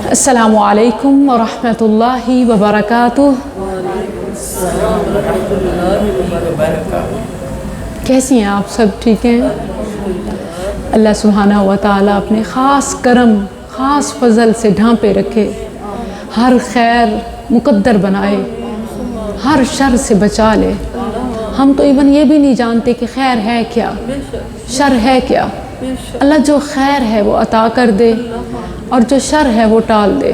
السلام علیکم ورحمۃ اللہ وبرکاتہ۔ کیسی ہیں آپ سب؟ ٹھیک ہیں؟ اللہ سبحانہ و تعالیٰ اپنے خاص کرم، خاص فضل سے ڈھانپے رکھے، ہر خیر مقدر بنائے، ہر شر سے بچا لے۔ ہم تو ایون یہ بھی نہیں جانتے کہ خیر ہے کیا، شر ہے کیا۔ اللہ جو خیر ہے وہ عطا کر دے اور جو شر ہے وہ ٹال دے۔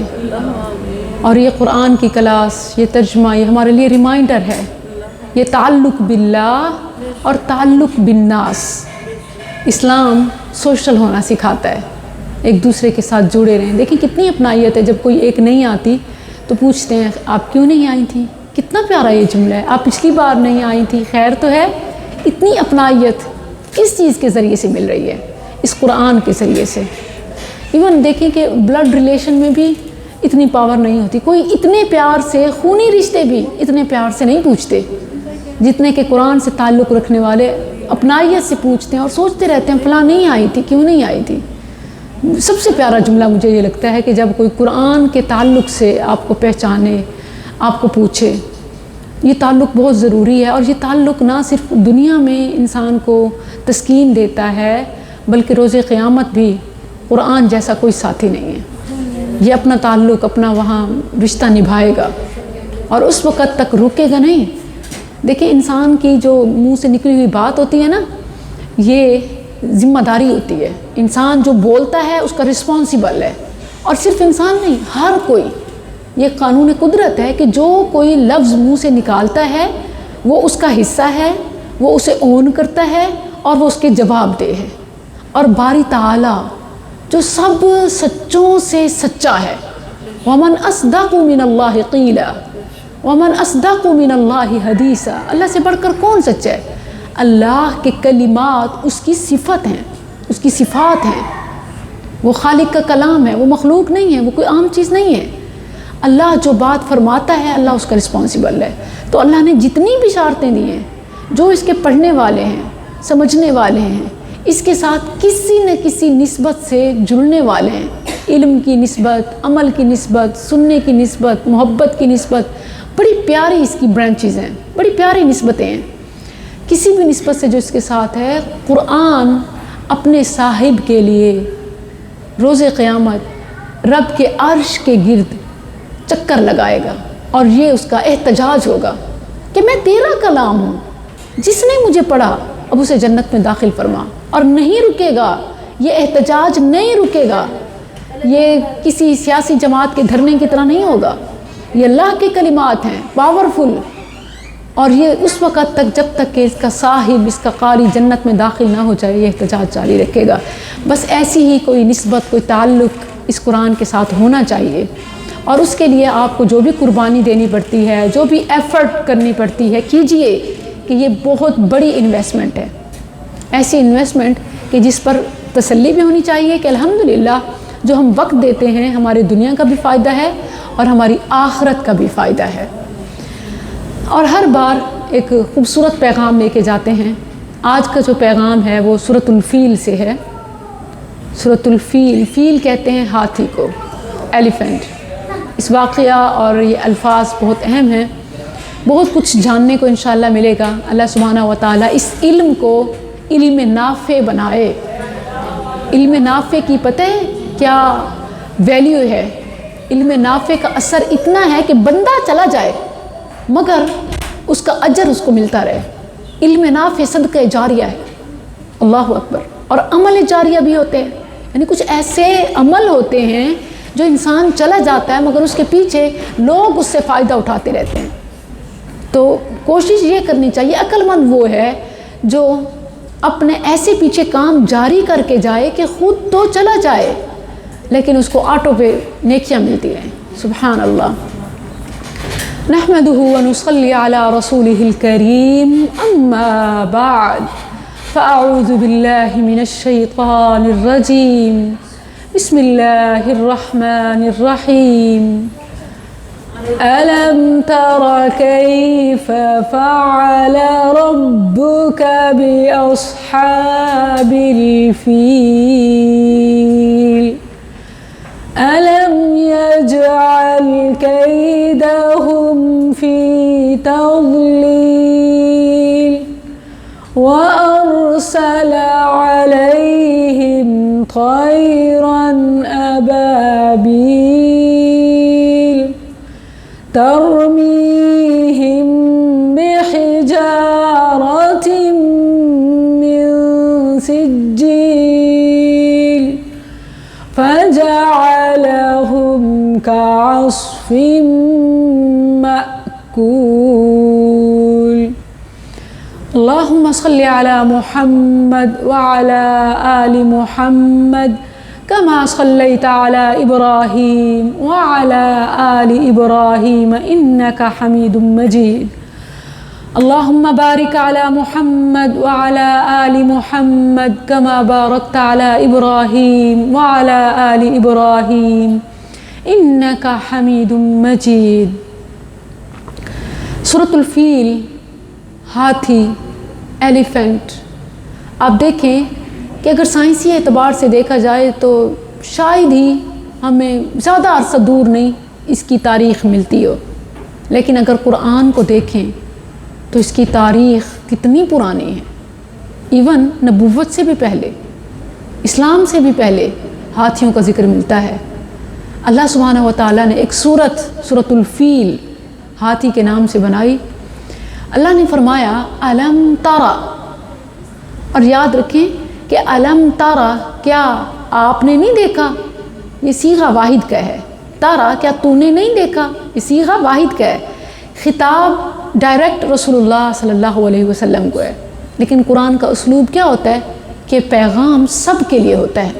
اور یہ قرآن کی کلاس، یہ ترجمہ، یہ ہمارے لیے ریمائنڈر ہے، یہ تعلق باللہ اور تعلق بالناس۔ اسلام سوشل ہونا سکھاتا ہے، ایک دوسرے کے ساتھ جڑے رہیں۔ دیکھیں کتنی اپنائیت ہے، جب کوئی ایک نہیں آتی تو پوچھتے ہیں آپ کیوں نہیں آئی تھیں؟ کتنا پیارا یہ جملہ ہے، آپ پچھلی بار نہیں آئی تھی، خیر تو ہے۔ اتنی اپنائیت کس چیز کے ذریعے سے مل رہی ہے؟ اس قرآن کے ذریعے سے۔ ایون دیکھیں کہ بلڈ ریلیشن میں بھی اتنی پاور نہیں ہوتی، کوئی اتنے پیار سے، خونی رشتے بھی اتنے پیار سے نہیں پوچھتے جتنے کہ قرآن سے تعلق رکھنے والے اپنائیت سے پوچھتے ہیں اور سوچتے رہتے ہیں فلاں نہیں آئی تھی، کیوں نہیں آئی تھی۔ سب سے پیارا جملہ مجھے یہ لگتا ہے کہ جب کوئی قرآن کے تعلق سے آپ کو پہچانے، آپ کو پوچھے۔ یہ تعلق بہت ضروری ہے، اور یہ تعلق نہ صرف دنیا میں انسان کو تسکین دیتا ہے بلکہ روز قیامت بھی قرآن جیسا کوئی ساتھی نہیں ہے۔ یہ اپنا تعلق، اپنا وہاں رشتہ نبھائے گا اور اس وقت تک رکے گا نہیں۔ دیکھیں انسان کی جو منہ سے نکلی ہوئی بات ہوتی ہے نا، یہ ذمہ داری ہوتی ہے۔ انسان جو بولتا ہے اس کا رسپانسیبل ہے، اور صرف انسان نہیں، ہر کوئی۔ یہ قانون قدرت ہے کہ جو کوئی لفظ منہ سے نکالتا ہے وہ اس کا حصہ ہے، وہ اسے اون کرتا ہے اور وہ اس کے جواب دہ ہے۔ اور باری تعالیٰ جو سب سچوں سے سچا ہے، وَمَنْ أَصْدَقُ مِنَ اللَّهِ قِيلًا وَمَنْ أَصْدَقُ مِنَ اللَّهِ حَدِيثًا۔ اللہ سے بڑھ کر کون سچا ہے؟ اللہ کے کلمات اس کی صفت ہیں، اس کی صفات ہیں۔ وہ خالق کا کلام ہے، وہ مخلوق نہیں ہے، وہ کوئی عام چیز نہیں ہے۔ اللہ جو بات فرماتا ہے اللہ اس کا رسپانسیبل ہے۔ تو اللہ نے جتنی بشارتیں دی ہیں، جو اس کے پڑھنے والے ہیں، سمجھنے والے ہیں، اس کے ساتھ کسی نہ کسی نسبت سے جڑنے والے ہیں، علم کی نسبت، عمل کی نسبت، سننے کی نسبت، محبت کی نسبت، بڑی پیاری اس کی برانچز ہیں، بڑی پیاری نسبتیں ہیں۔ کسی بھی نسبت سے جو اس کے ساتھ ہے، قرآن اپنے صاحب کے لیے روز قیامت رب کے عرش کے گرد چکر لگائے گا، اور یہ اس کا احتجاج ہوگا کہ میں تیرا کلام ہوں، جس نے مجھے پڑھا اب اسے جنت میں داخل فرما۔ اور نہیں رکے گا، یہ احتجاج نہیں رکے گا، یہ کسی سیاسی جماعت کے دھرنے کی طرح نہیں ہوگا۔ یہ اللہ کے کلمات ہیں، پاورفل، اور یہ اس وقت تک جب تک کہ اس کا صاحب، اس کا قاری جنت میں داخل نہ ہو جائے، یہ احتجاج جاری رکھے گا۔ بس ایسی ہی کوئی نسبت، کوئی تعلق اس قرآن کے ساتھ ہونا چاہیے، اور اس کے لیے آپ کو جو بھی قربانی دینی پڑتی ہے، جو بھی ایفرٹ کرنی پڑتی ہے، کیجئے، کہ یہ بہت بڑی انویسٹمنٹ ہے۔ ایسی انویسٹمنٹ کہ جس پر تسلی بھی ہونی چاہیے کہ الحمدللہ جو ہم وقت دیتے ہیں ہماری دنیا کا بھی فائدہ ہے اور ہماری آخرت کا بھی فائدہ ہے۔ اور ہر بار ایک خوبصورت پیغام لے کے جاتے ہیں۔ آج کا جو پیغام ہے وہ سورۃ الفیل سے ہے۔ سورۃ الفیل، فیل کہتے ہیں ہاتھی کو، ایلیفنٹ۔ اس واقعہ اور یہ الفاظ بہت اہم ہیں، بہت کچھ جاننے کو انشاءاللہ ملے گا۔ اللہ سبحانہ و تعالیٰ اس علم کو علم نافع بنائے۔ علم نافع کی پتہ ہے کیا ویلیو ہے؟ علم نافع کا اثر اتنا ہے کہ بندہ چلا جائے مگر اس کا اجر اس کو ملتا رہے۔ علم نافع صدقہ جاریہ ہے، اللہ اکبر۔ اور عمل جاریہ بھی ہوتے ہیں، یعنی کچھ ایسے عمل ہوتے ہیں جو انسان چلا جاتا ہے مگر اس کے پیچھے لوگ اس سے فائدہ اٹھاتے رہتے ہیں۔ تو کوشش یہ کرنی چاہیے، عقل مند وہ ہے جو اپنے ایسے پیچھے کام جاری کر کے جائے کہ خود تو چلا جائے لیکن اس کو آٹو پہ نیکیاں ملتی رہیں۔ سبحان اللہ۔ نحمده ونصلي على رسوله الكريم، اما بعد فاعوذ بالله من الشيطان الرجيم، بسم الله الرحمن الرحيم۔ ألم تر كيف فعل ربك بأصحاب الفيل ألم فاجعل كيدهم في تضليل وأرسل عليهم طيرا أبابيل ترميهم بحجارة من سجيل فجعلهم كعصف مأكول اللهم صل على محمد وعلى آل محمد كما صليت على إبراهيم وعلى آل إبراهيم إنك حميد مجيد اللهم بارك على محمد وعلى آل محمد كما باركت على إبراهيم وعلى آل إبراهيم إنك حميد مجيد. سورۃ الفیل، ہاتھی، ایلیفنٹ. آپ دیکھیں کہ اگر سائنسی اعتبار سے دیکھا جائے تو شاید ہی ہمیں زیادہ عرصہ دور نہیں اس کی تاریخ ملتی ہو، لیکن اگر قرآن کو دیکھیں تو اس کی تاریخ کتنی پرانی ہے. ایون نبوت سے بھی پہلے، اسلام سے بھی پہلے ہاتھیوں کا ذکر ملتا ہے. اللہ سبحانہ و تعالیٰ نے ایک سورۃ الفیل ہاتھی کے نام سے بنائی. اللہ نے فرمایا الم ترى، اور یاد رکھیں کہ الم ترى کیا آپ نے نہیں دیکھا، یہ صیغہ واحد کا ہے. ترى کیا تو نے نہیں دیکھا، یہ صیغہ واحد کا ہے. خطاب ڈائریکٹ رسول اللہ صلی اللہ علیہ وسلم کو ہے، لیکن قرآن کا اسلوب کیا ہوتا ہے کہ پیغام سب کے لیے ہوتا ہے.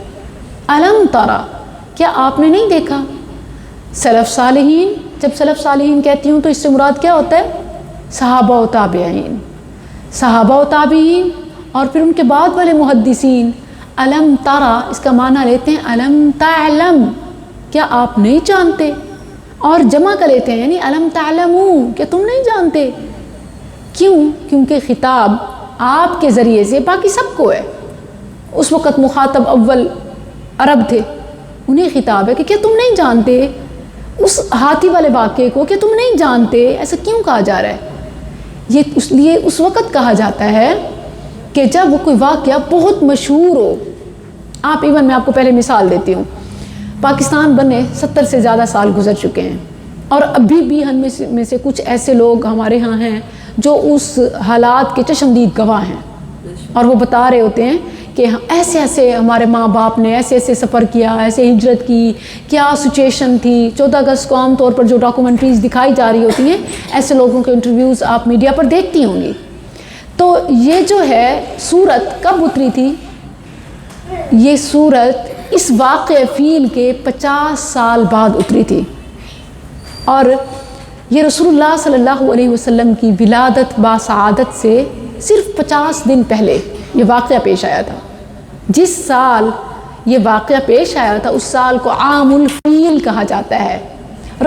الم ترى کیا آپ نے نہیں دیکھا. سلف صالحین، جب سلف صالحین کہتی ہوں تو اس سے مراد کیا ہوتا ہے؟ صحابہ و تابعین، صحابہ و تابعین اور پھر ان کے بعد والے محدثین. الم ترى اس کا معنی لیتے ہیں الم تعلم، کیا آپ نہیں جانتے، اور جمع کر لیتے ہیں یعنی الم تعلموا کہ تم نہیں جانتے. کیوں؟ کیونکہ خطاب آپ کے ذریعے سے باقی سب کو ہے. اس وقت مخاطب اول عرب تھے، انہیں خطاب ہے کہ کیا تم نہیں جانتے اس ہاتھی والے واقعے کو، کہ تم نہیں جانتے. ایسا کیوں کہا جا رہا ہے؟ یہ اس لیے اس وقت کہا جاتا ہے کہ جب وہ کوئی واقعہ بہت مشہور ہو. آپ ایون میں آپ کو پہلے مثال دیتی ہوں. پاکستان بنے 70 سے زیادہ سال گزر چکے ہیں، اور ابھی بھی ہم میں سے کچھ ایسے لوگ ہمارے ہاں ہیں جو اس حالات کے چشمدید گواہ ہیں، اور وہ بتا رہے ہوتے ہیں کہ ایسے ایسے ہمارے ماں باپ نے ایسے ایسے سفر کیا، ایسے ہجرت کی، کیا سچویشن تھی. 14 اگست کو عام طور پر جو ڈاکومنٹریز دکھائی جا رہی ہوتی ہیں، ایسے لوگوں کے انٹرویوز آپ میڈیا پر دیکھتی ہوں گی. تو یہ جو ہے سورت کب اتری تھی؟ یہ سورت اس واقع فیل کے 50 سال بعد اتری تھی، اور یہ رسول اللہ صلی اللہ علیہ وسلم کی ولادت باسعادت سے صرف 50 دن پہلے یہ واقعہ پیش آیا تھا. جس سال یہ واقعہ پیش آیا تھا اس سال کو عام الفیل کہا جاتا ہے.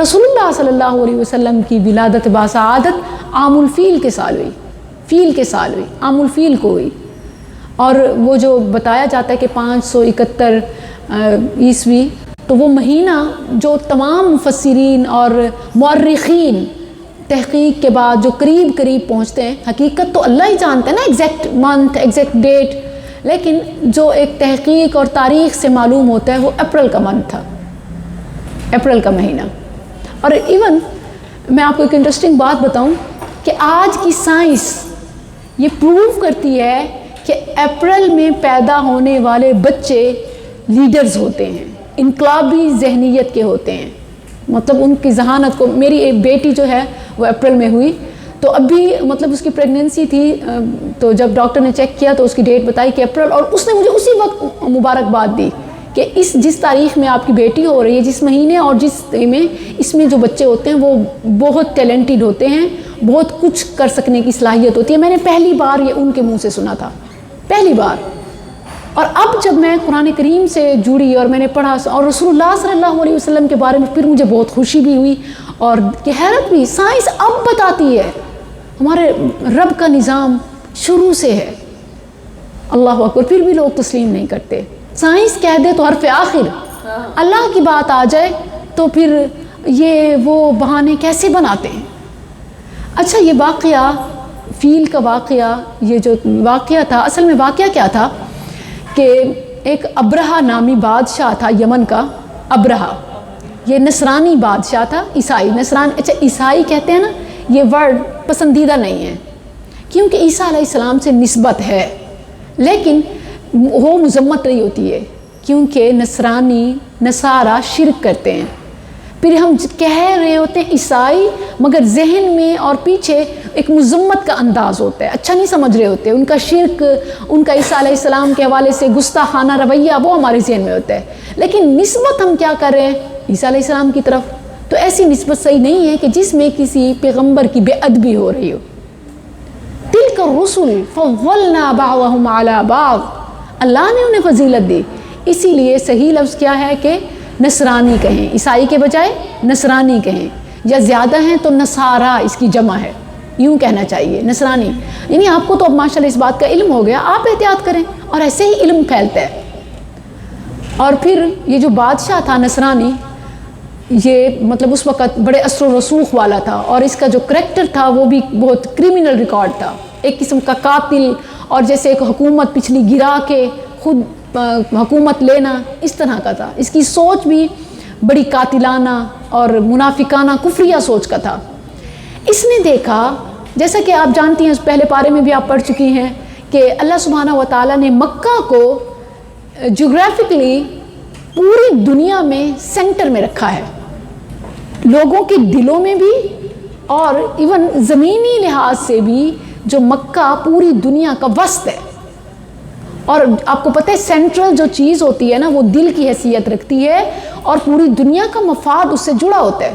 رسول اللہ صلی اللہ علیہ وسلم کی ولادت باسعادت عام الفیل کے سال ہوئی، فیل کے سال ہوئی، عام الفیل کو ہوئی. اور وہ جو بتایا جاتا ہے کہ 571 عیسوی، تو وہ مہینہ جو تمام مفسرین اور مورخین تحقیق کے بعد جو قریب پہنچتے ہیں، حقیقت تو اللہ ہی جانتے ہیں نا، ایگزیکٹ منتھ، ایگزیکٹ ڈیٹ، لیکن جو ایک تحقیق اور تاریخ سے معلوم ہوتا ہے وہ اپریل کا منتھ تھا، اپریل کا مہینہ. اور ایون میں آپ کو ایک انٹرسٹنگ بات بتاؤں کہ آج کی سائنس یہ پروو کرتی ہے کہ اپریل میں پیدا ہونے والے بچے لیڈرز ہوتے ہیں، انقلابی ذہنیت کے ہوتے ہیں. مطلب ان کی ذہانت کو، میری ایک بیٹی جو ہے وہ اپریل میں ہوئی، تو ابھی مطلب اس کی پریگننسی تھی، تو جب ڈاکٹر نے چیک کیا تو اس کی ڈیٹ بتائی کہ اپریل، اور اس نے مجھے اسی وقت مبارکباد دی کہ جس تاریخ میں آپ کی بیٹی ہو رہی ہے، جس مہینے اور جس میں، اس میں جو بچے ہوتے ہیں وہ بہت ٹیلنٹڈ ہوتے ہیں، بہت کچھ کر سکنے کی صلاحیت ہوتی ہے. میں نے پہلی بار یہ ان کے منہ سے سنا تھا، پہلی بار. اور اب جب میں قرآن کریم سے جڑی اور میں نے پڑھا اور رسول اللہ صلی اللہ علیہ وسلم کے بارے میں، پھر مجھے بہت خوشی بھی ہوئی اور حیرت بھی. سائنس اب بتاتی ہے ہمارے رب کا نظام شروع سے ہے. اللہ اکبر. پھر بھی لوگ تسلیم نہیں کرتے. سائنس کہہ دے تو حرف آخر، اللہ کی بات آ جائے تو پھر یہ وہ بہانے کیسے بناتے ہیں؟ اچھا یہ واقعہ، فیل کا واقعہ، یہ جو واقعہ تھا، اصل میں واقعہ کیا تھا کہ ایک ابرہہ نامی بادشاہ تھا یمن کا. ابرہہ یہ نصرانی بادشاہ تھا، عیسائی نصران. اچھا عیسائی کہتے ہیں نا، یہ ورڈ پسندیدہ نہیں ہے کیونکہ عیسیٰ علیہ السلام سے نسبت ہے، لیکن وہ مذمت نہیں ہوتی ہے کیونکہ نصارہ شرک کرتے ہیں. پھر ہم کہہ رہے ہوتے ہیں عیسائی، مگر ذہن میں اور پیچھے ایک مذمت کا انداز ہوتا ہے، اچھا نہیں سمجھ رہے ہوتے. ان کا شرک، ان کا عیسیٰ علیہ السلام کے حوالے سے گستاخانہ رویہ وہ ہمارے ذہن میں ہوتا ہے، لیکن نسبت ہم کیا کر رہے ہیں عیسیٰ علیہ السلام کی طرف. تو ایسی نسبت صحیح نہیں ہے کہ جس میں کسی پیغمبر کی بے ادبی ہو رہی ہو. تلک الرسل فضلنا بعضهم على بعض، اللہ نے انہیں فضیلت دی. اسی لیے صحیح لفظ کیا ہے کہ نصرانی کہیں، عیسائی کے بجائے نصرانی کہیں، یا زیادہ ہیں تو نصارہ اس کی جمع ہے، یوں کہنا چاہیے نصرانی. یعنی آپ کو تو اب ماشاءاللہ اس بات کا علم ہو گیا، آپ احتیاط کریں، اور ایسے ہی علم پھیلتا ہے. اور پھر یہ جو بادشاہ تھا نصرانی، یہ مطلب اس وقت بڑے اثر و رسوخ والا تھا، اور اس کا جو کریکٹر تھا وہ بھی بہت کرمنل ریکارڈ تھا، ایک قسم کا قاتل، اور جیسے ایک حکومت پچھلی گرا کے خود حکومت لینا، اس طرح کا تھا. اس کی سوچ بھی بڑی قاتلانہ اور منافقانہ کفریہ سوچ کا تھا. اس نے دیکھا، جیسا کہ آپ جانتی ہیں اس پہلے پارے میں بھی آپ پڑھ چکی ہیں، کہ اللہ سبحانہ و تعالیٰ نے مکہ کو جغرافکلی پوری دنیا میں سینٹر میں رکھا ہے، لوگوں کے دلوں میں بھی، اور ایون زمینی لحاظ سے بھی جو مکہ پوری دنیا کا وسط ہے. اور آپ کو پتہ ہے سینٹرل جو چیز ہوتی ہے نا وہ دل کی حیثیت رکھتی ہے، اور پوری دنیا کا مفاد اس سے جڑا ہوتا ہے.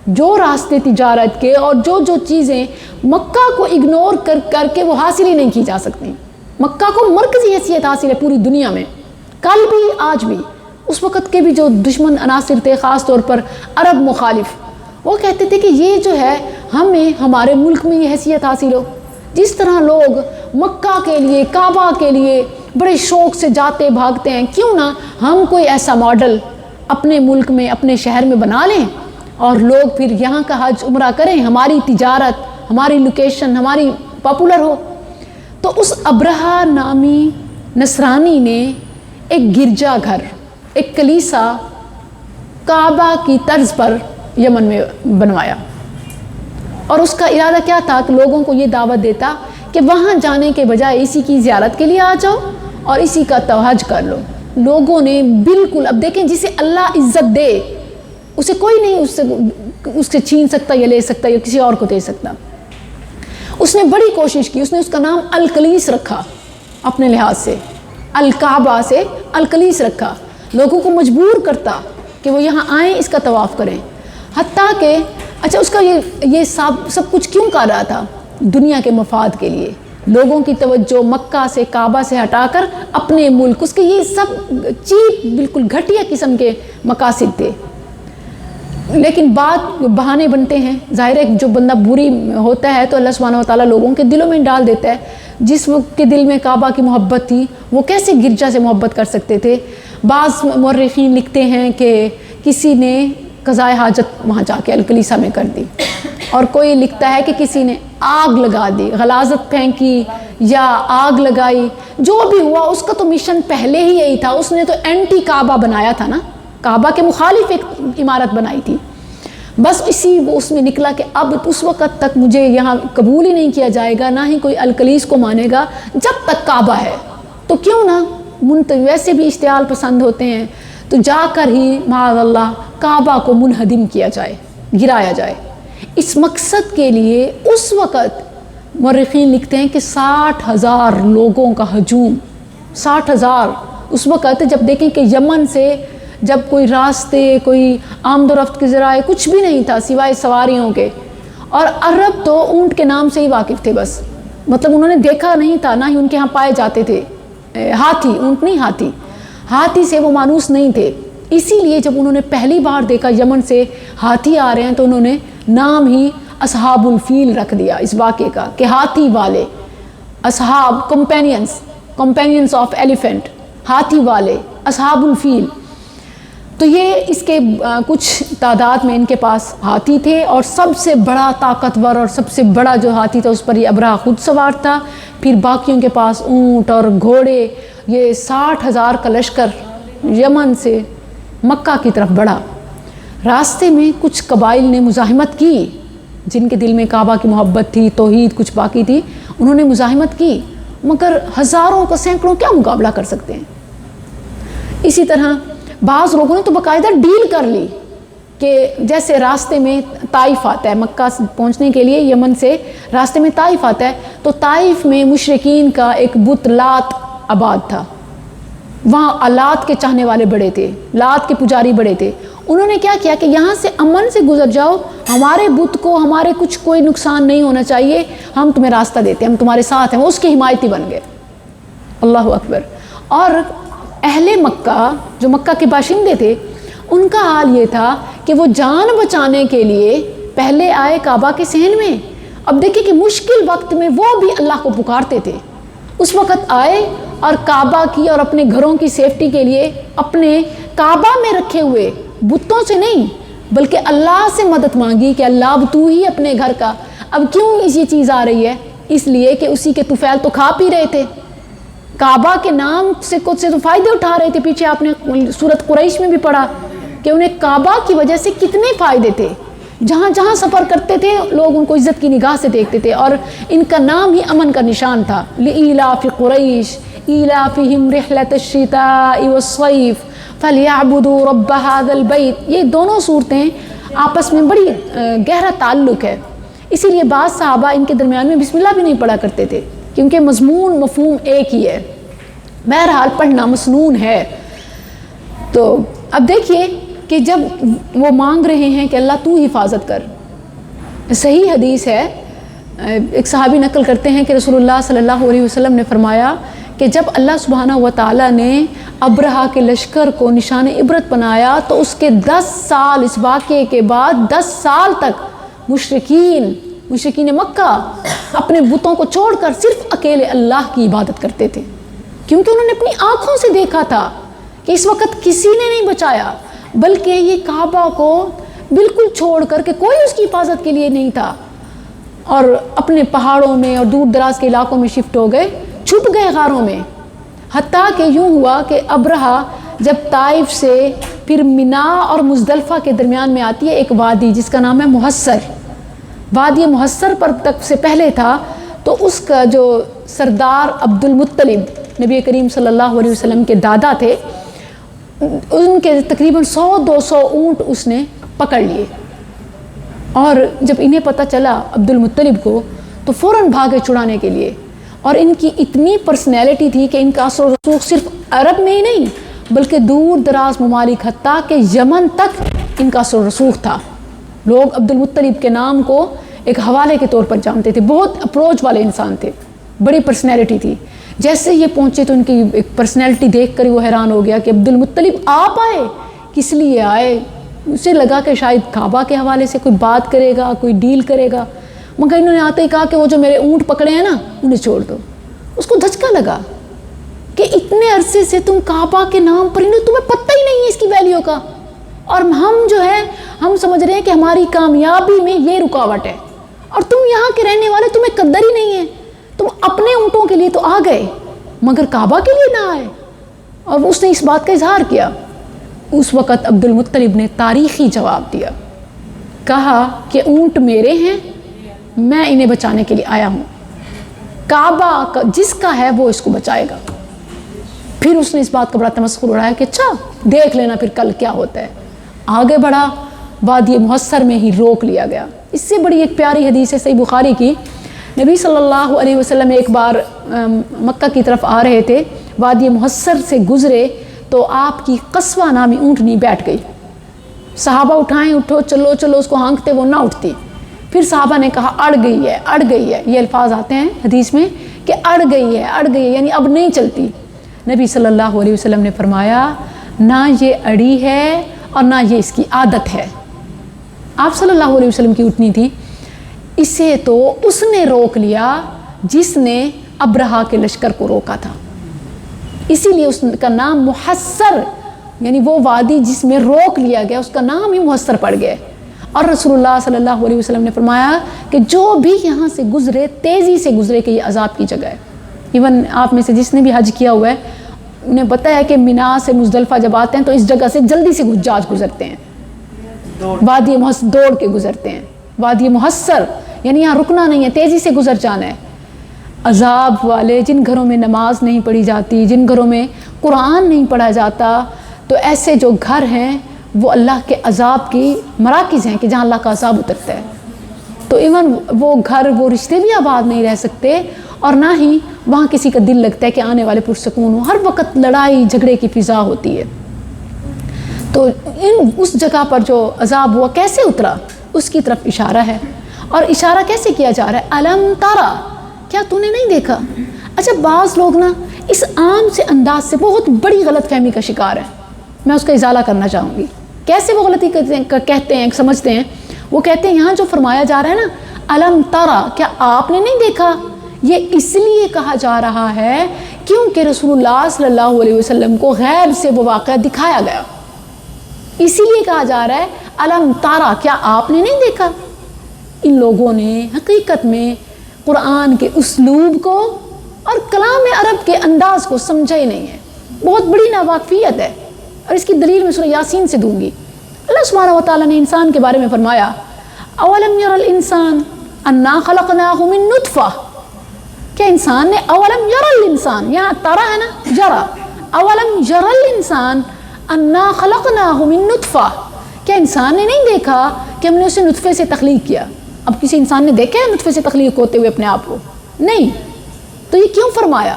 جو راستے تجارت کے اور جو چیزیں مکہ کو اگنور کر کے وہ حاصل ہی نہیں کی جا سکتی. مکہ کو مرکزی حیثیت حاصل ہے پوری دنیا میں، کل بھی آج بھی. اس وقت کے بھی جو دشمن عناصر تھے، خاص طور پر عرب مخالف، وہ کہتے تھے کہ یہ جو ہے ہمیں ہمارے ملک میں یہ حیثیت حاصل ہو. جس طرح لوگ مکہ کے لیے، کعبہ کے لیے بڑے شوق سے جاتے بھاگتے ہیں، کیوں نہ ہم کوئی ایسا ماڈل اپنے ملک میں، اپنے شہر میں بنا لیں، اور لوگ پھر یہاں کا حج عمرہ کریں، ہماری تجارت، ہماری لوکیشن ہماری پاپولر ہو. تو اس ابرہہ نامی نصرانی نے ایک گرجا گھر، ایک کلیسا کعبہ کی طرز پر یمن میں بنوایا، اور اس کا ارادہ کیا تھا کہ لوگوں کو یہ دعوت دیتا کہ وہاں جانے کے بجائے اسی کی زیارت کے لیے آ جاؤ اور اسی کا حج کر لو. لوگوں نے بالکل، اب دیکھیں جسے اللہ عزت دے اسے کوئی نہیں اس سے چھین سکتا یا لے سکتا یا کسی اور کو دے سکتا. اس نے بڑی کوشش کی، اس نے اس کا نام الکلیس رکھا اپنے لحاظ سے، الکعبہ سے الکلیس رکھا، لوگوں کو مجبور کرتا کہ وہ یہاں آئیں، اس کا طواف کریں. حتیٰ کہ اچھا اس کا یہ سب کچھ کیوں کر رہا تھا؟ دنیا کے مفاد کے لیے. لوگوں کی توجہ مکہ سے، کعبہ سے ہٹا کر اپنے ملک، اس کے یہ سب چیپ بالکل گھٹیا قسم کے مقاصد تھے. لیکن بات بہانے بنتے ہیں. ظاہر ہے جو بندہ بری ہوتا ہے تو اللہ سبحانہ و تعالیٰ لوگوں کے دلوں میں ڈال دیتا ہے. جس کے دل میں کعبہ کی محبت تھی وہ کیسے گرجا سے محبت کر سکتے تھے؟ بعض مورخین لکھتے ہیں کہ کسی نے قضائے حاجت وہاں جا کے الکلیسا میں کر دی، اور کوئی لکھتا ہے کہ کسی نے آگ لگا دی، غلاظت پھینکی یا آگ لگائی. جو بھی ہوا اس کا تو مشن پہلے ہی یہی تھا. اس نے تو اینٹی کعبہ بنایا تھا نا، کعبہ کے مخالف ایک عمارت بنائی تھی. بس اس میں نکلا کہ اب اس وقت تک مجھے یہاں قبول ہی نہیں کیا جائے گا، نہ ہی کوئی الکلیس کو مانے گا جب تک کعبہ ہے. تو کیوں نہ ویسے بھی اشتعال پسند ہوتے ہیں، تو جا کر ہی معاذ اللہ کعبہ کو منہدم کیا جائے، گرایا جائے. اس مقصد کے لیے اس وقت مورخین لکھتے ہیں کہ 60,000 لوگوں کا ہجوم، 60,000. اس وقت جب دیکھیں کہ یمن سے جب کوئی راستے، کوئی آمد و رفت کے ذرائع کچھ بھی نہیں تھا سوائے سواریوں کے، اور عرب تو اونٹ کے نام سے ہی واقف تھے بس، مطلب انہوں نے دیکھا نہیں تھا، نہ ہی ان کے ہاں پائے جاتے تھے ہاتھی. اونٹ نہیں، ہاتھی سے وہ مانوس نہیں تھے. اسی لیے جب انہوں نے پہلی بار دیکھا یمن سے ہاتھی آ رہے ہیں تو انہوں نے نام ہی اصحاب الفیل رکھ دیا اس واقعے کا، کہ ہاتھی والے، اصحاب کمپینینز آف ایلیفینٹ، ہاتھی والے، اصحاب الفیل. تو یہ اس کے کچھ تعداد میں ان کے پاس ہاتھی تھے، اور سب سے بڑا طاقتور اور سب سے بڑا جو ہاتھی تھا اس پر یہ ابرہہ خود سوار تھا۔ پھر باقیوں کے پاس اونٹ اور گھوڑے، یہ 60,000 کا لشکر یمن سے مکہ کی طرف بڑھا۔ راستے میں کچھ قبائل نے مزاحمت کی، جن کے دل میں کعبہ کی محبت تھی، توحید کچھ باقی تھی، انہوں نے مزاحمت کی، مگر ہزاروں کا سینکڑوں کیا مقابلہ کر سکتے ہیں۔ اسی طرح بعض لوگوں نے تو باقاعدہ ڈیل کر لی کہ جیسے راستے میں طائف آتا ہے، مکہ پہنچنے کے لیے یمن سے راستے میں طائف آتا ہے، تو طائف میں مشرکین کا ایک بت لات آباد تھا، وہاں لات کے چاہنے والے بڑے تھے، لات کے پجاری بڑے تھے۔ انہوں نے کیا کیا کہ یہاں سے امن سے گزر جاؤ، ہمارے بت کو ہمارے کچھ کوئی نقصان نہیں ہونا چاہیے، ہم تمہیں راستہ دیتے ہیں، ہم تمہارے ساتھ ہیں۔ وہ اس کے حمایتی بن گئے۔ اللہ اکبر۔ اور اہل مکہ جو مکہ کے باشندے تھے، ان کا حال یہ تھا کہ وہ جان بچانے کے لیے پہلے آئے کعبہ کے صحن میں۔ اب دیکھیں کہ مشکل وقت میں وہ بھی اللہ کو پکارتے تھے، اس وقت آئے اور کعبہ کی اور اپنے گھروں کی سیفٹی کے لیے اپنے کعبہ میں رکھے ہوئے بتوں سے نہیں بلکہ اللہ سے مدد مانگی کہ اللہ اب تو ہی اپنے گھر کا۔ اب کیوں یہ چیز آ رہی ہے؟ اس لیے کہ اسی کے طفیل تو کھا پی رہے تھے، کعبہ کے نام سے کچھ سے تو فائدے اٹھا رہے تھے۔ پیچھے آپ نے سورۃ قریش میں بھی پڑھا کہ انہیں کعبہ کی وجہ سے کتنے فائدے تھے، جہاں جہاں سفر کرتے تھے لوگ ان کو عزت کی نگاہ سے دیکھتے تھے، اور ان کا نام ہی امن کا نشان تھا۔ لإیلاف قریش ایلافہم رحلۃ الشتاء والصیف فلیعبدوا رب ھذا البیت۔ یہ دونوں صورتیں آپس میں بڑی گہرا تعلق ہے، اسی لیے بعض صحابہ ان کے درمیان میں بسم اللہ بھی نہیں پڑھا کرتے تھے، کیونکہ مضمون مفہوم ایک ہی ہے۔ بہرحال پڑھنا مسنون ہے۔ تو اب دیکھیے کہ جب وہ مانگ رہے ہیں کہ اللہ تو حفاظت کر، صحیح حدیث ہے، ایک صحابی نقل کرتے ہیں کہ رسول اللہ صلی اللہ علیہ وسلم نے فرمایا کہ جب اللہ سبحانہ و تعالیٰ نے ابرہہ کے لشکر کو نشان عبرت بنایا تو اس کے 10 سال، اس واقعے کے بعد 10 سال تک مشرکین مکہ اپنے بتوں کو چھوڑ کر صرف اکیلے اللہ کی عبادت کرتے تھے، کیونکہ انہوں نے اپنی آنکھوں سے دیکھا تھا کہ اس وقت کسی نے نہیں بچایا، بلکہ یہ کعبہ کو بالکل چھوڑ کر کے کوئی اس کی حفاظت کے لیے نہیں تھا، اور اپنے پہاڑوں میں اور دور دراز کے علاقوں میں شفٹ ہو گئے، چھپ گئے غاروں میں۔ حتیٰ کہ یوں ہوا کہ ابرہہ جب طائف سے پھر منا اور مزدلفہ کے درمیان میں آتی ہے ایک وادی جس کا نام ہے محصر، وادی محصر پر تک سے پہلے تھا، تو اس کا جو سردار عبد المطلب نبی کریم صلی اللہ علیہ وسلم کے دادا تھے، ان کے تقریباً 100-200 اونٹ اس نے پکڑ لیے، اور جب انہیں پتہ چلا عبد المطلب کو تو فوراً بھاگے چھڑانے کے لیے۔ اور ان کی اتنی پرسنالٹی تھی کہ ان کا اثر و رسوخ صرف عرب میں ہی نہیں بلکہ دور دراز ممالک حتیٰ کہ یمن تک ان کا اثر و رسوخ تھا۔ لوگ عبد المطلب کے نام کو ایک حوالے کے طور پر جانتے تھے، بہت اپروچ والے انسان تھے، بڑی پرسنالٹی تھی۔ جیسے یہ پہنچے تو ان کی ایک پرسنالٹی دیکھ کر وہ حیران ہو گیا کہ عبد المطلب آپ آئے، کس لیے آئے؟ اسے لگا کہ شاید کعبہ کے حوالے سے کوئی بات کرے گا، کوئی ڈیل کرے گا، مگر انہوں نے آتے ہی کہا کہ وہ جو میرے اونٹ پکڑے ہیں نا انہیں چھوڑ دو۔ اس کو دھچکا لگا کہ اتنے عرصے سے تم کعبہ کے نام پر تمہیں پتہ ہی نہیں ہے اس کی ویلیو کا، اور ہم جو ہے ہم سمجھ رہے ہیں کہ ہماری کامیابی میں یہ رکاوٹ ہے، اور تم یہاں کے رہنے والے تمہیں قدر ہی نہیں ہے، تم اپنے اونٹوں کے لیے تو آ گئے مگر کعبہ کے لیے نہ آئے۔ اور اس نے اس بات کا اظہار کیا۔ اس وقت عبد المطلب نے تاریخی جواب دیا، کہا کہ اونٹ میرے ہیں، میں انہیں بچانے کے لیے آیا ہوں، کعبہ جس کا ہے وہ اس کو بچائے گا۔ پھر اس نے اس بات کا بڑا تمسخر اڑایا کہ اچھا دیکھ لینا پھر کل کیا ہوتا ہے۔ آگے بڑھا، وادی محصر میں ہی روک لیا گیا۔ اس سے بڑی ایک پیاری حدیث ہے صحیح بخاری کی، نبی صلی اللہ علیہ وسلم ایک بار مکہ کی طرف آ رہے تھے، وادی محصر سے گزرے تو آپ کی قصوہ نامی اونٹنی بیٹھ گئی۔ صحابہ اٹھائیں، اٹھو چلو چلو، اس کو ہانکتے وہ نہ اٹھتی۔ پھر صحابہ نے کہا اڑ گئی ہے، اڑ گئی ہے، یہ الفاظ آتے ہیں حدیث میں کہ اڑ گئی ہے، اڑ گئی ہے، یعنی اب نہیں چلتی۔ نبی صلی اللہ علیہ وسلم نے فرمایا نہ یہ اڑی ہے اور نہ یہ اس کی عادت ہے۔ آپ صلی اللہ علیہ وسلم کی اٹھنی تھی، اسے تو اس نے روک لیا جس نے ابرہہ کے لشکر کو روکا تھا، اسی لیے اس کا نام محصر یعنی وہ وادی جس میں روک لیا گیا اس کا نام ہی محصر پڑ گیا. اور رسول اللہ صلی اللہ علیہ وسلم نے فرمایا کہ جو بھی یہاں سے گزرے تیزی سے گزرے کہ یہ عذاب کی جگہ ہے. ایون آپ میں سے جس نے بھی حج کیا ہوا ہے انہیں پتہ ہے کہ مینا سے مزدلفہ جب آتے ہیں تو اس جگہ سے جلدی سے حجاج گزرتے ہیں, وادی محصر دوڑ کے گزرتے ہیں. وادی محصر یعنی یہاں رکنا نہیں ہے, تیزی سے گزر جانا ہے. عذاب والے جن گھروں میں نماز نہیں پڑھی جاتی, جن گھروں میں قرآن نہیں پڑھا جاتا, تو ایسے جو گھر ہیں وہ اللہ کے عذاب کی مراکز ہیں کہ جہاں اللہ کا عذاب اترتا ہے. تو ایون وہ گھر وہ رشتے بھی آباد نہیں رہ سکتے, اور نہ ہی وہاں کسی کا دل لگتا ہے کہ آنے والے پرسکون ہو. ہر وقت لڑائی جھگڑے کی فضا ہوتی ہے. تو اس جگہ پر جو عذاب ہوا کیسے اترا اس کی طرف اشارہ ہے. اور اشارہ کیسے کیا جا رہا ہے؟ الم ترا, کیا تو نے نہیں دیکھا؟ اچھا بعض لوگ نا اس عام سے انداز سے بہت بڑی غلط فہمی کا شکار ہیں. میں اس کا ازالہ کرنا چاہوں گی. کیسے وہ غلطی کہتے ہیں سمجھتے ہیں؟ وہ کہتے ہیں یہاں جو فرمایا جا رہا ہے نا الم ترا, کیا آپ نے نہیں دیکھا, یہ اس لیے کہا جا رہا ہے کیونکہ رسول اللہ صلی اللہ علیہ وسلم کو غیب سے وہ واقعہ دکھایا گیا. اسی لیے کہا جا رہا ہے الم ترا, کیا آپ نے نہیں دیکھا. ان لوگوں نے حقیقت میں قرآن کے اسلوب کو اور کلام عرب کے انداز کو سمجھا ہی نہیں ہے. بہت بڑی ناواقفیت ہے, اور اس کی دلیل میں سورہ یاسین سے دوں گی. اللہ سبحانہ و تعالیٰ نے انسان کے بارے میں فرمایا اولم یر الانسان انا خلقناہ من نطفہ, کیا انسان نے اولم یر الانسان, یہاں ترا ہے نا جرا, اولم یر الانسان انا خلقناہ من نطفہ, کیا انسان نے نہیں دیکھا کہ ہم نے اسے نطفے سے تخلیق کیا. اب کسی انسان نے دیکھا ہے نطفے سے تخلیق ہوتے ہوئے اپنے آپ کو؟ نہیں. تو یہ کیوں فرمایا؟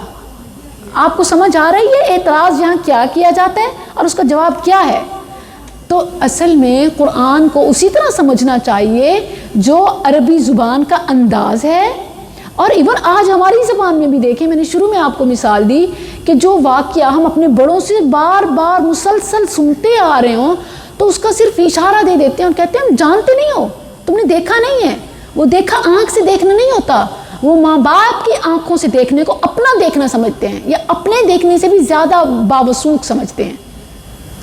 آپ کو سمجھ آ رہی ہے اعتراض یہاں کیا کیا جاتا ہے اور اس کا جواب کیا ہے؟ تو اصل میں قرآن کو اسی طرح سمجھنا چاہیے جو عربی زبان کا انداز ہے. اور ایون آج ہماری زبان میں بھی دیکھیں, میں نے شروع میں آپ کو مثال دی کہ جو واقعہ ہم اپنے بڑوں سے بار بار مسلسل سنتے آ رہے ہوں تو اس کا صرف اشارہ دے دیتے ہیں اور کہتے ہیں ہم جانتے نہیں ہو, تم نے دیکھا نہیں ہے. وہ دیکھا آنکھ سے دیکھنا نہیں ہوتا, وہ ماں باپ کی آنکھوں سے دیکھنے کو اپنا دیکھنا سمجھتے ہیں, یا اپنے دیکھنے سے بھی زیادہ باوسوق سمجھتے ہیں.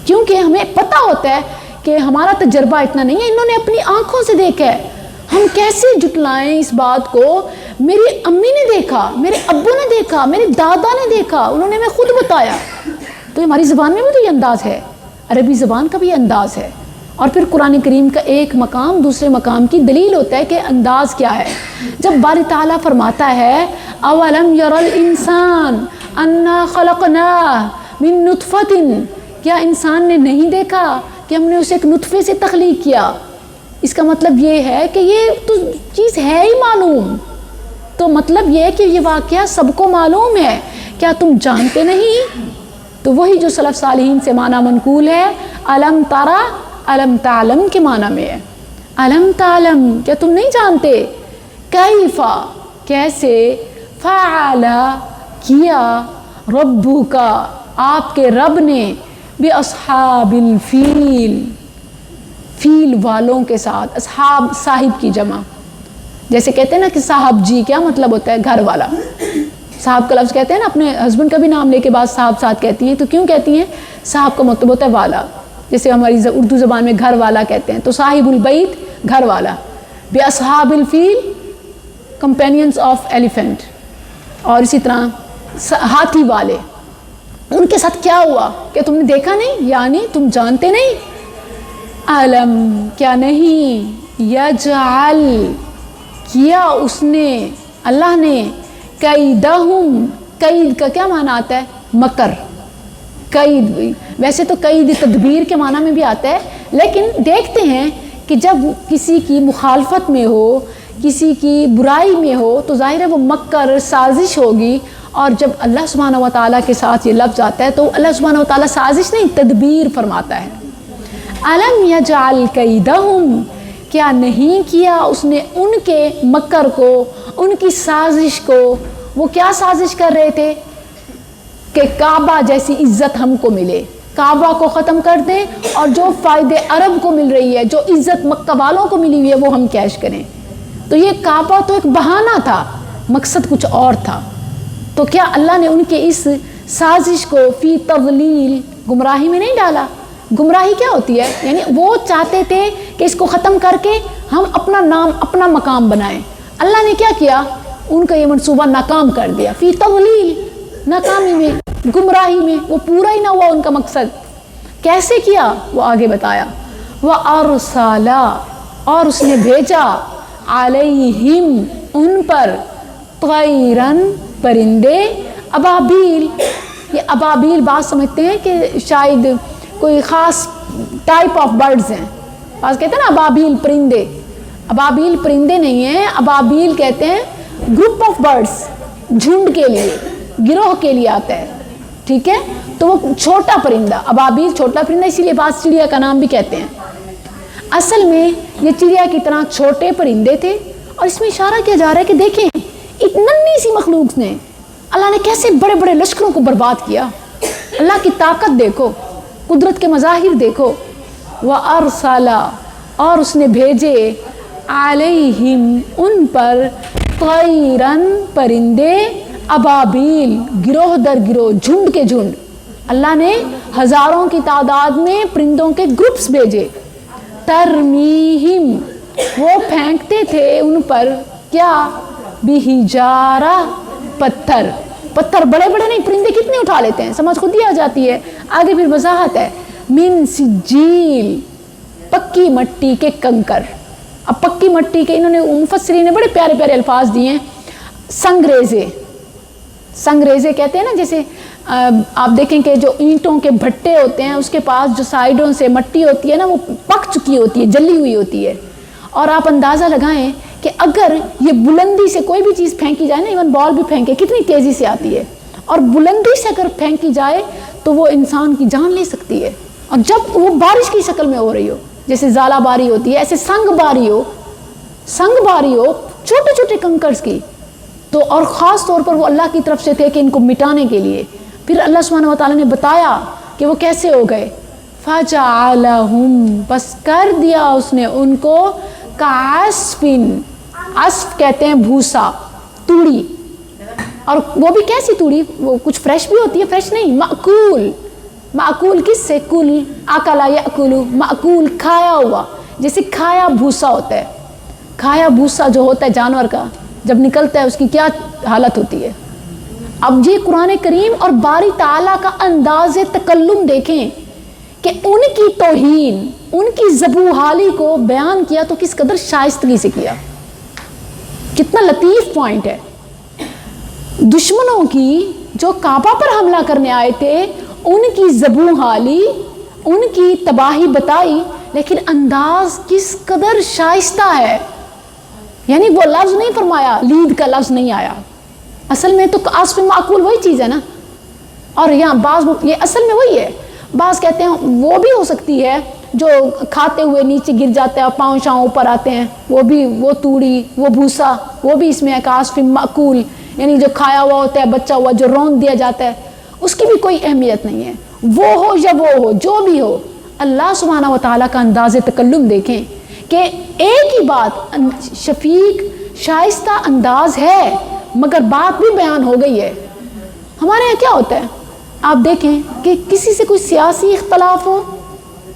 کیونکہ ہمیں پتہ ہوتا ہے کہ ہمارا تجربہ اتنا نہیں ہے, انہوں نے اپنی آنکھوں سے دیکھا ہے. ہم کیسے جھٹلائیں اس بات کو؟ میری امی نے دیکھا, میرے ابو نے دیکھا, میرے دادا نے دیکھا, انہوں نے ہمیں خود بتایا. تو ہماری زبان میں بھی تو یہ انداز ہے, عربی زبان کا بھی انداز ہے. اور پھر قرآن کریم کا ایک مقام دوسرے مقام کی دلیل ہوتا ہے کہ انداز کیا ہے. جب باری تعالیٰ فرماتا ہے اولم یر الانسان انا خلقناہ من نطفۃ, کیا انسان نے نہیں دیکھا کہ ہم نے اسے ایک نطفے سے تخلیق کیا. اس کا مطلب یہ ہے کہ یہ تو چیز ہے ہی معلوم. تو مطلب یہ ہے کہ یہ واقعہ سب کو معلوم ہے, کیا تم جانتے نہیں؟ تو وہی جو سلف صالحین سے معنی منقول ہے الم ترا الم تعلم کے معنی میں ہے. الم تعلم, کیا تم نہیں جانتے؟ کیفا, کیسے, فعل, کیا, ربک, آپ کے رب نے, باصحاب الفیل, فیل والوں کے ساتھ. اصحاب صاحب کی جمع, جیسے کہتے ہیں نا کہ صاحب جی, کیا مطلب ہوتا ہے؟ گھر والا. صاحب کا لفظ کہتے ہیں نا, اپنے ہسبینڈ کا بھی نام لے کے بعد صاحب ساتھ کہتی ہیں. تو کیوں کہتی ہیں؟ صاحب کا مطلب ہوتا ہے والا, جیسے ہماری اردو زبان میں گھر والا کہتے ہیں. تو صاحب البیت گھر والا, باصحاب الفیل کمپینینز آف ایلیفینٹ, اور اسی طرح ہاتھی والے. ان کے ساتھ کیا ہوا کہ تم نے دیکھا نہیں, یعنی تم جانتے نہیں. علم, کیا نہیں, یجعل, کیا اس نے, اللہ نے, کیدہم, قید کا کیا معنی آتا ہے؟ مکر. قید ویسے تو قید تدبیر کے معنی میں بھی آتا ہے, لیکن دیکھتے ہیں کہ جب کسی کی مخالفت میں ہو, کسی کی برائی میں ہو, تو ظاہر ہے وہ مکر سازش ہوگی. اور جب اللہ سبحانہ و تعالیٰ کے ساتھ یہ لفظ آتا ہے تو اللہ سبحانہ و تعالیٰ سازش نہیں تدبیر فرماتا ہے. علم یجعل کیدہم, کیا نہیں کیا اس نے ان کے مکر کو, ان کی سازش کو. وہ کیا سازش کر رہے تھے کہ کعبہ جیسی عزت ہم کو ملے, کعبہ کو ختم کر دیں, اور جو فائدے عرب کو مل رہی ہے, جو عزت مکہ والوں کو ملی ہوئی ہے, وہ ہم کیش کریں. تو یہ کعبہ تو ایک بہانہ تھا, مقصد کچھ اور تھا. تو کیا اللہ نے ان کے اس سازش کو فی تضلیل گمراہی میں نہیں ڈالا. گمراہی کیا ہوتی ہے؟ یعنی وہ چاہتے تھے کہ اس کو ختم کر کے ہم اپنا نام اپنا مقام بنائیں. اللہ نے کیا کیا؟ ان کا یہ منصوبہ ناکام کر دیا. فی تضلیل، ناکامی میں، گمراہی میں. وہ پورا ہی نہ ہوا ان کا مقصد. کیسے کیا؟ وہ آگے بتایا. وَأَرْسَلَ، اور اس نے بھیجا، عَلَيْهِمْ، ان پر، طَيْرًا، پرندے، ابابیل. یہ ابابیل بات سمجھتے ہیں کہ شاید کوئی خاص ٹائپ آف برڈز ہیں. بعض کہتے ہیں نا ابابیل پرندے. ابابیل پرندے نہیں ہیں، ابابیل کہتے ہیں گروپ آف برڈز، جھنڈ کے لیے، گروہ کے لیے آتا ہے. ٹھیک ہے، تو وہ چھوٹا پرندہ، ابابیل چھوٹا پرندہ، اسی لیے بعض چڑیا کا نام بھی کہتے ہیں. اصل میں یہ چڑیا کی طرح چھوٹے پرندے تھے. اور اس میں اشارہ کیا جا رہا ہے کہ دیکھیں ایک ننھی سی مخلوق نے اللہ نے کیسے بڑے بڑے لشکروں کو برباد کیا. اللہ کی طاقت دیکھو، قدرت کے مظاہر دیکھو. وَأَرْسَلَ، اور اس نے بھیجے، عَلَيْهِمْ، ان پر، طَيْرًا، پرندے، ابابیل، گروہ در گروہ، جھنڈ کے جھنڈ. اللہ نے ہزاروں کی تعداد میں پرندوں کے گروپس بھیجے. ترمیہم، وہ پھینکتے تھے ان پر، کیا؟ بحجارہ، پتھر. پتھر بڑے بڑے نہیں، پرندے کتنے اٹھا لیتے ہیں، سمجھ خود ہی آ جاتی ہے. آگے پھر وضاحت ہے. من سجیل، پکی مٹی کے کنکر. اب پکی مٹی کے انہوں نے مفسرین نے بڑے پیارے پیارے الفاظ دیے ہیں. سنگریزے، سنگریزے کہتے ہیں نا، جیسے آپ دیکھیں کہ جو اینٹوں کے بھٹے ہوتے ہیں اس کے پاس جو سائیڈوں سے مٹی ہوتی ہے نا وہ پک چکی ہوتی ہے، جلی ہوئی ہوتی ہے. اور آپ اندازہ لگائیں کہ اگر یہ بلندی سے کوئی بھی چیز پھینکی جائے نا، ایون بال بھی پھینکے، کتنی تیزی سے آتی ہے. اور بلندی سے اگر پھینکی جائے تو وہ انسان کی جان لے سکتی ہے. اور جب وہ بارش کی شکل میں ہو رہی ہو، جیسے زالہ باری ہوتی ہے، ایسے سنگ باری ہو، سنگ باری ہو چھوٹے چھوٹے کنکرز کی. تو اور خاص طور پر وہ اللہ کی طرف سے تھے کہ ان کو مٹانے کے لیے. پھر اللہ سبحانہ وتعالیٰ نے بتایا کہ وہ کیسے ہو گئے. فَجَعَلَهُمْ، بس کر دیا اس نے ان کو، کَعَصْفٍ، عصف کہتے ہیں بھوسا، توڑی. اور وہ بھی کیسی توڑی؟ وہ کچھ فریش بھی ہوتی ہے، فریش نہیں، مأکول. مأکول کس سے؟ کل، اکلا یأکل، مأکول کھایا ہوا. جیسے کھایا بھوسا ہوتا ہے. کھایا بھوسا جو ہوتا ہے جانور کا، جب نکلتا ہے اس کی کیا حالت ہوتی ہے. اب یہ قرآن کریم اور باری تعالیٰ کا انداز تکلم دیکھیں کہ ان کی توہین، ان کی ذبوحالی کو بیان کیا تو کس قدر شائستگی سے کیا. کتنا لطیف پوائنٹ ہے. دشمنوں کی جو کعبہ پر حملہ کرنے آئے تھے ان کی ذبوحالی، ان کی تباہی بتائی، لیکن انداز کس قدر شائستہ ہے. یعنی وہ لفظ نہیں فرمایا، لید کا لفظ نہیں آیا. اصل میں تو عصف معقول وہی چیز ہے نا. اور یہاں بعض یہ اصل میں وہی ہے. بعض کہتے ہیں وہ بھی ہو سکتی ہے جو کھاتے ہوئے نیچے گر جاتا ہے اور پاؤں شاؤں اوپر آتے ہیں، وہ بھی، وہ توڑی، وہ بھوسا، وہ بھی اس میں ہے کہ عصف معقول، یعنی جو کھایا ہوا ہوتا ہے، بچا ہوا جو رون دیا جاتا ہے، اس کی بھی کوئی اہمیت نہیں ہے. وہ ہو یا وہ ہو، جو بھی ہو، اللہ سبحانہ و تعالیٰ کا انداز تکلم دیکھیں کہ ایک ہی بات، شفیق شائستہ انداز ہے مگر بات بھی بیان ہو گئی ہے. ہمارے یہاں کیا ہوتا ہے، آپ دیکھیں کہ کسی سے کوئی سیاسی اختلاف ہو،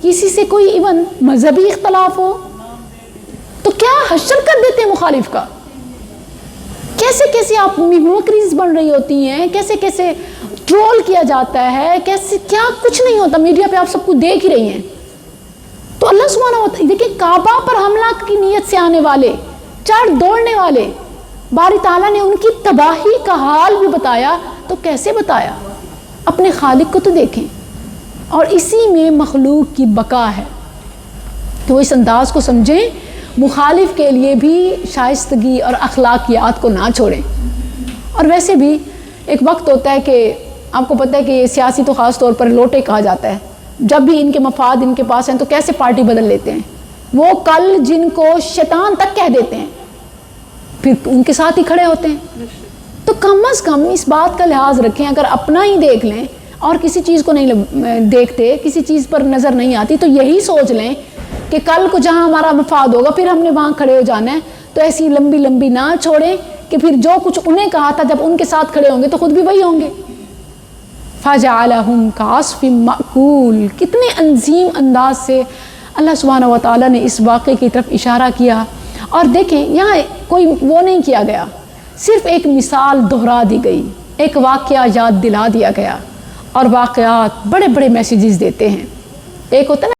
کسی سے کوئی ایون مذہبی اختلاف ہو تو کیا حشر کر دیتے ہیں مخالف کا. کیسے کیسے آپ میموکریز بن رہی ہوتی ہیں، کیسے کیسے ٹرول کیا جاتا ہے، کیسے کیا کچھ نہیں ہوتا. میڈیا پہ آپ سب کو دیکھ ہی رہی ہیں. تو اللہ سبحانہ وتعالیٰ دیکھیں کعبہ پر حملہ کی نیت سے آنے والے، چڑھ دوڑنے والے، باری تعالیٰ نے ان کی تباہی کا حال بھی بتایا. تو کیسے بتایا؟ اپنے خالق کو تو دیکھیں. اور اسی میں مخلوق کی بقا ہے. تو اس انداز کو سمجھیں، مخالف کے لیے بھی شائستگی اور اخلاقیات کو نہ چھوڑیں. اور ویسے بھی ایک وقت ہوتا ہے کہ آپ کو پتہ ہے کہ یہ سیاسی تو خاص طور پر لوٹے کہا جاتا ہے. جب بھی ان کے مفاد ان کے پاس ہیں تو کیسے پارٹی بدل لیتے ہیں. وہ کل جن کو شیطان تک کہہ دیتے ہیں پھر ان کے ساتھ ہی کھڑے ہوتے ہیں. تو کم از کم اس بات کا لحاظ رکھیں، اگر اپنا ہی دیکھ لیں اور کسی چیز کو نہیں دیکھتے، کسی چیز پر نظر نہیں آتی، تو یہی سوچ لیں کہ کل کو جہاں ہمارا مفاد ہوگا پھر ہم نے وہاں کھڑے ہو جانا ہے. تو ایسی لمبی لمبی نہ چھوڑیں کہ پھر جو کچھ انہیں کہا تھا جب ان کے ساتھ کھڑے ہوں گے تو خود بھی وہی ہوں گے. فَجَعَلَهُمْ كَعَصْفٍ مَأْكُولٍ، کتنے عظیم انداز سے اللہ سبحانہ و تعالیٰ نے اس واقعے کی طرف اشارہ کیا۔ اور دیکھیں یہاں کوئی وہ نہیں کیا گیا، صرف ایک مثال دہرا دی گئی، ایک واقعہ یاد دلا دیا گیا، اور واقعات بڑے بڑے میسیجز دیتے ہیں۔ ایک ہوتا ہے نا